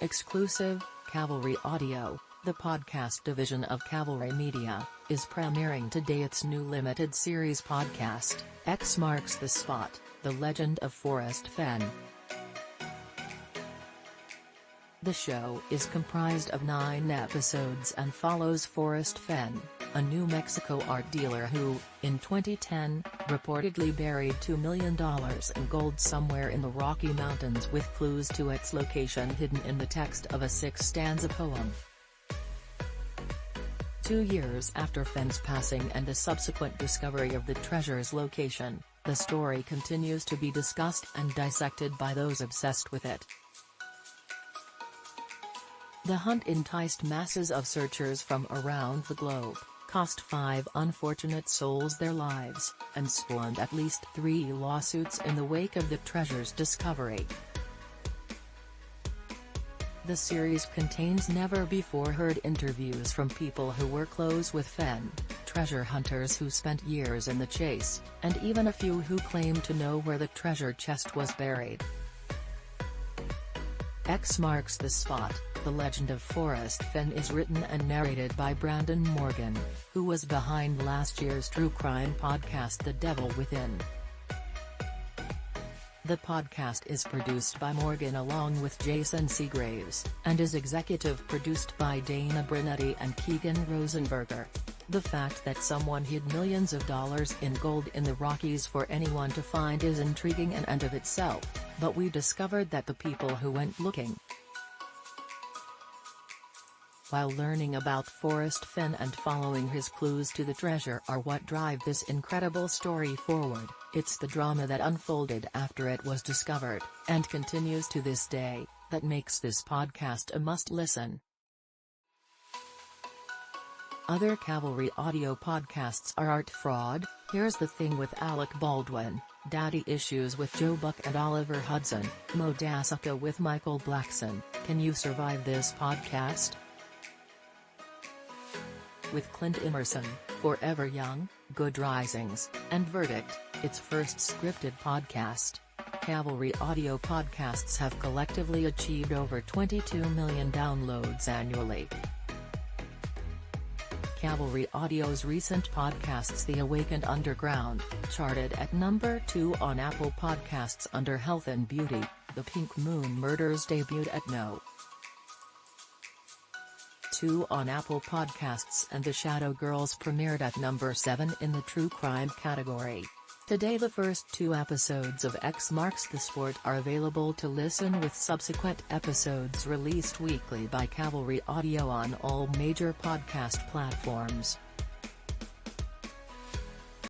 Exclusive, Cavalry Audio, the podcast division of Cavalry Media, is premiering today its new limited series podcast, X Marks the Spot, The Legend of Forrest Fenn. The show is comprised of 9 episodes and follows Forrest Fenn, a New Mexico art dealer who, in 2010, reportedly buried $2 million in gold somewhere in the Rocky Mountains with clues to its location hidden in the text of a 6-stanza poem. 2 years after Fenn's passing and the subsequent discovery of the treasure's location, the story continues to be discussed and dissected by those obsessed with it. The hunt enticed masses of searchers from around the globe, cost 5 unfortunate souls their lives, and spawned at least 3 lawsuits in the wake of the treasure's discovery. The series contains never-before-heard interviews from people who were close with Fenn, treasure hunters who spent years in the chase, and even a few who claim to know where the treasure chest was buried. X Marks the Spot, The Legend of Forrest Fenn is written and narrated by Brandon Morgan, who was behind last year's true crime podcast The Devil Within. The podcast is produced by Morgan along with Jason Seagraves, and is executive produced by Dana Brunetti and Keegan Rosenberger. The fact that someone hid millions of dollars in gold in the Rockies for anyone to find is intriguing in and of itself, but we discovered that the people who went looking while learning about Forrest Fenn and following his clues to the treasure are what drive this incredible story forward. It's the drama that unfolded after it was discovered, and continues to this day, that makes this podcast a must-listen. Other Cavalry Audio podcasts are Art Fraud, Here's the Thing with Alec Baldwin, Daddy Issues with Joe Buck and Oliver Hudson, Modasaka with Michael Blackson, Can You Survive This Podcast? With Clint Emerson, Forever Young, Good Risings, and Verdict, its first scripted podcast. Cavalry Audio podcasts have collectively achieved over 22 million downloads annually. Cavalry Audio's recent podcasts The Awakened Underground, charted at number 2 on Apple Podcasts under Health and Beauty, The Pink Moon Murders debuted at No. 2 on Apple Podcasts and The Shadow Girls premiered at number 7 in the True Crime category. Today the first 2 episodes of X Marks the Spot are available to listen with subsequent episodes released weekly by Cavalry Audio on all major podcast platforms.